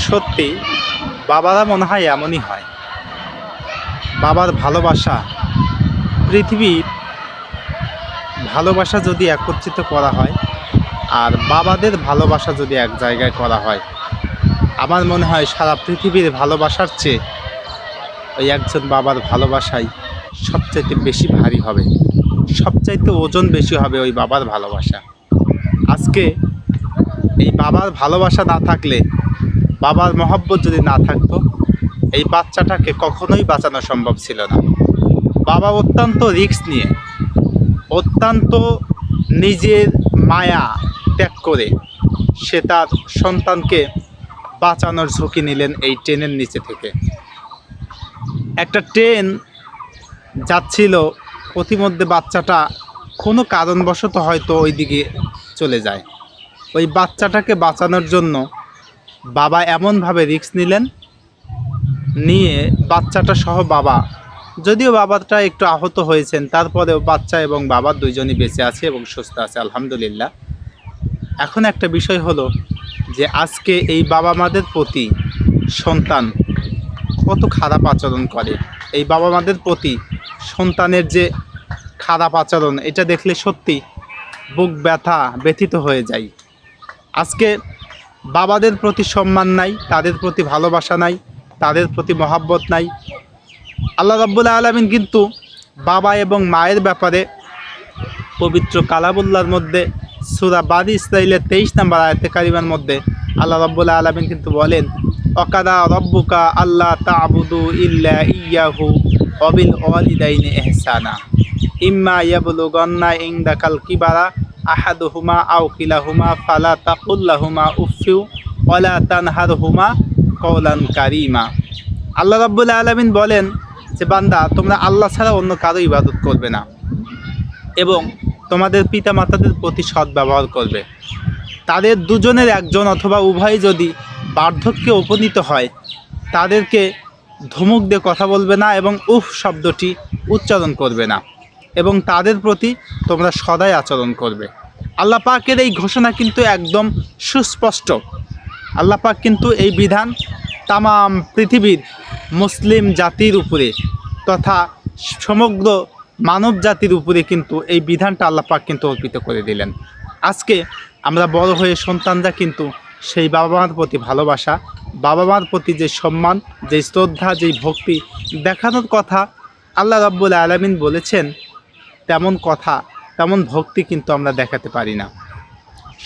সত্যি বাবারা মনে হয় এমনই হয়। বাবার ভালোবাসা, পৃথিবীর ভালোবাসা যদি একত্রিত করা হয় আর বাবাদের ভালোবাসা যদি এক জায়গায় করা হয়, আমার মনে হয় সারা পৃথিবীর ভালোবাসার চেয়ে ওই একজন বাবার ভালোবাসাই সবচাইতে বেশি ভারী হবে, সবচাইতে ওজন বেশি হবে ওই বাবার ভালোবাসা। আজকে এই বাবার ভালোবাসা না থাকলে, বাবার মহব্বত যদি না থাকতো, এই বাচ্চাটাকে কখনোই বাঁচানো সম্ভব ছিল না। বাবা অত্যন্ত রিস্ক নিয়ে, অত্যন্ত নিজের মায়া ত্যাগ করে সে তার সন্তানকে বাঁচানোর ঝুঁকি নিলেন এই ট্রেনের নিচে থেকে। একটা ট্রেন যাচ্ছিল, প্রতিমধ্যে বাচ্চাটা কোনো কারণবশত হয়তো ওই দিকে চলে যায়। ওই বাচ্চাটাকে বাঁচানোর জন্য বাবা এমনভাবে রিস্ক নিলেন, নিয়ে বাচ্চাটা সহ বাবা, যদিও বাবাটা একটু আহত হয়েছেন, তারপরেও বাচ্চা এবং বাবা দুইজনই বেঁচে আছে এবং সুস্থ আছে আলহামদুলিল্লাহ। এখন একটা বিষয় হলো যে আজকে এই বাবা মাদের প্রতি সন্তান কত খারাপ আচরণ করে। এই বাবা মাদের প্রতি সন্তানের যে খারাপ আচরণ, এটা দেখলে সত্যি বুক ব্যথিত হয়ে যায়। আজকে বাবাদের প্রতি সম্মান নাই, তাদের প্রতি ভালোবাসা নাই, তাদের প্রতি মহাব্বত নাই। আল্লাহ রাব্বুল আলামিন কিন্তু বাবা এবং মায়ের ব্যাপারে পবিত্র কালামুল্লাহর মধ্যে সূরা বানী ইসরাঈলের 23 নম্বর আয়াতে কারিমার মধ্যে আল্লাহ রাব্বুল আলামিন কিন্তু বলেন, ওয়াকাদা রব্বুকা আল্লা তা'বুদু ইল্লা ইয়্যাহু ওয়া বিল ওয়ালিদাইনি ইহসানা ইম্মা ইয়াবলুগান্না ইনদাকাল কিবারা আহাদুহুমা আও কিলাহুমা ফালা তাকুল লাহুমা উফফিউ ওয়া লা তানহারহুমা কওলান কারীমা। আল্লাহ রাব্বুল আলামিন বলেন যে বান্দা, তোমরা আল্লাহ ছাড়া অন্য কারো ইবাদত করবে না এবং তোমাদের পিতামাতাদের প্রতি সদ্ব্যবহার করবে। তাদের দুজনের একজন অথবা উভয় যদি বার্ধক্যে উপনীত হয়, তাদেরকে ধমক দিয়ে কথা বলবে না এবং উফ শব্দটি উচ্চারণ করবে না, এবং তাদের প্রতি তোমরা সদাই আচরণ করবে। আল্লাহ পাকের এই ঘোষণা কিন্তু একদম সুস্পষ্ট। আল্লাহ পাক কিন্তু এই বিধান তামাম পৃথিবীর মুসলিম জাতির উপরে তথা সমগ্র মানব জাতির উপরে কিন্তু এই বিধানটা আল্লাহ পাক কিন্তু অর্পিত করে দিলেন। আজকে আমরা বড় হয়ে সন্তানরা কিন্তু সেই বাবা মার প্রতি ভালোবাসা, বাবা মার প্রতি যে সম্মান, যে শ্রদ্ধা, যেই ভক্তি দেখানোর কথা আল্লাহ রাব্বুল আলামিন বলেছেন, তেমন কথা, তেমন ভক্তি কিন্তু আমরা দেখাতে পারি না।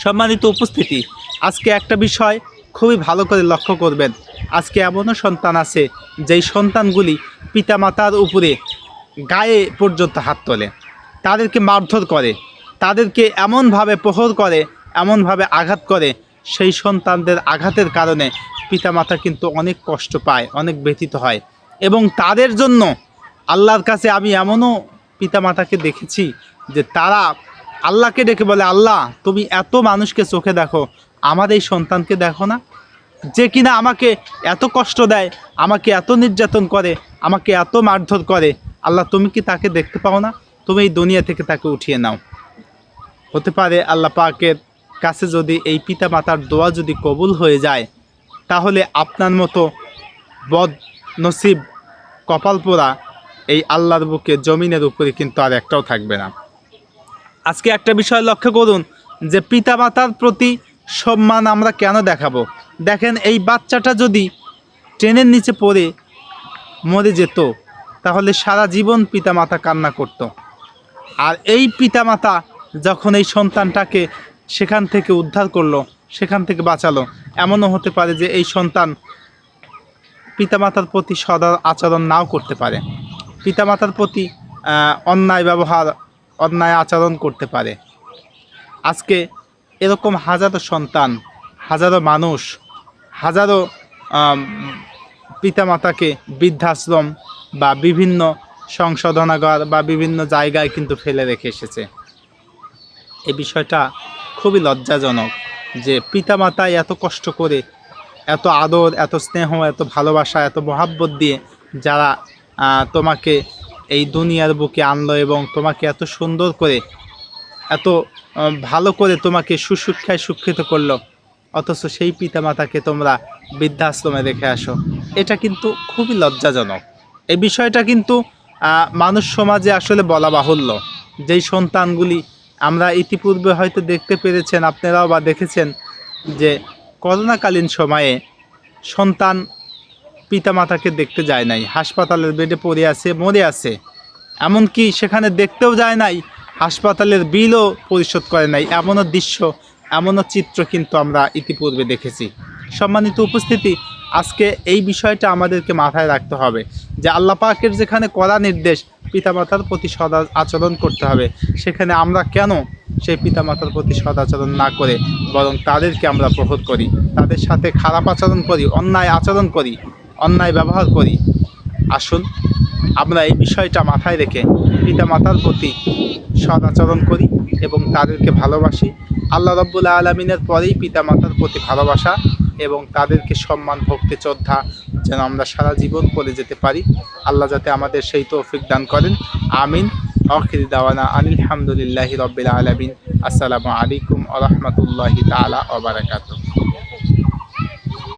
সম্মানিত উপস্থিতি, আজকে একটা বিষয় খুবই ভালো করে লক্ষ্য করবেন। আজকে এমনও সন্তান আছে যেই সন্তানগুলি পিতামাতার উপরে গায়ে পর্যন্ত হাত তোলে, তাদেরকে মারধর করে, তাদেরকে এমনভাবে প্রহর করে, এমনভাবে আঘাত করে, সেই সন্তানদের আঘাতের কারণে পিতামাতা কিন্তু অনেক কষ্ট পায়, অনেক ব্যথিত হয়। এবং তাদের জন্য আল্লাহর কাছে আমি এমনও পিতামাতাকে দেখেছি যে তারা আল্লাহকে ডেকে বলে, আল্লাহ তুমি এত মানুষকে চোখে দেখো, আমার এই সন্তানকে দেখো না, যে কিনা আমাকে এত কষ্ট দেয়, আমাকে এত নির্যাতন করে, আমাকে এত মারধর করে, আল্লাহ তুমি কি তাকে দেখতে পাও না? তুমি এই দুনিয়া থেকে তাকে উঠিয়ে নাও। হতে পারে আল্লাহ পাকের কাছে যদি এই পিতামাতার দোয়া যদি কবুল হয়ে যায়, তাহলে আপনার মতো বদ নসিব কপাল পোড়া এই আল্লাহর বুকে জমিনের উপরে কিন্তু আর একটাও থাকবে না। আজকে একটা বিষয় লক্ষ্য করুন যে পিতামাতার প্রতি সম্মান আমরা কেন দেখাবো। দেখেন, এই বাচ্চাটা যদি ট্রেনের নিচে পড়ে মরে যেত, তাহলে সারা জীবন পিতামাতা কান্না করত। আর এই পিতামাতা যখন এই সন্তানটাকে সেখান থেকে উদ্ধার করলো, সেখান থেকে বাঁচালো, এমনও হতে পারে যে এই সন্তান পিতামাতার প্রতি সদা আচরণ নাও করতে পারে, পিতামাতার প্রতি অন্যায় ব্যবহার, অন্যায় আচরণ করতে পারে। আজকে এরকম হাজারো সন্তান, হাজারো মানুষ, হাজারো পিতামাতাকে বৃদ্ধাশ্রম বা বিভিন্ন সংশোধনাগার বা বিভিন্ন জায়গায় কিন্তু ফেলে রেখে এসেছে। এই বিষয়টা খুবই লজ্জাজনক যে পিতামাতা এত কষ্ট করে, এত আদর, এত স্নেহ, এত ভালোবাসা, এত মহাব্বত দিয়ে যারা তোমাকে এই দুনিয়ার বুকে আনলো এবং তোমাকে এত সুন্দর করে, এত ভালো করে তোমাকে সুশিক্ষায় শিক্ষিত করলো, অথচ সেই পিতামাতাকে তোমরা বৃদ্ধাশ্রমে রেখে আসো, এটা কিন্তু খুবই লজ্জাজনক। এই বিষয়টা কিন্তু মানুষ সমাজে আসলে বলা বাহুল্য। যেই সন্তানগুলি আমরা ইতিপূর্বে হয়তো দেখতে পেরেছেন, আপনারাও বা দেখেছেন, যে করোনাকালীন সময়ে সন্তান পিতামাতাকে দেখতে যায় নাই, হাসপাতালের বেডে পড়ে আছে, মরে আছে, এমনকি সেখানে দেখতেও যায় নাই, হাসপাতালের বিলও পরিশোধ করে নাই, এমনও দৃশ্য, এমনও চিত্র কিন্তু আমরা ইতিপূর্বে দেখেছি। সম্মানিত উপস্থিতি, আজকে এই বিষয়টা আমাদেরকে মাথায় রাখতে হবে যে আল্লাহ পাকের যেখানে কড়া নির্দেশ পিতামাতার প্রতি সদা আচরণ করতে হবে, সেখানে আমরা কেন সেই পিতামাতার প্রতি সদাচরণ না করে বরং তাদেরকে আমরা প্রহর করি, তাদের সাথে খারাপ আচরণ করি, অন্যায় আচরণ করি, অন্যায় ব্যবহার করি। আসুন আমরা এই বিষয়টা মাথায় রেখে পিতামাতার প্রতি সদাচরণ করি এবং তাদেরকে ভালোবাসি। আল্লাহ রাব্বুল আলামিনের পরেই পিতামাতার প্রতি ভালোবাসা এবং তাদেরকে সম্মান, ভক্তি, শ্রদ্ধা যেন আমরা সারা জীবন করে যেতে পারি। আল্লাহ যাতে আমাদের সেই তৌফিক দান করেন, আমিন। আখির দাওয়ানা আলহামদুলিল্লাহি রাব্বিল আলামিন। আসসালামু আলাইকুম ওয়া রাহমাতুল্লাহি তাআলা ওয়া বারাকাতুহু।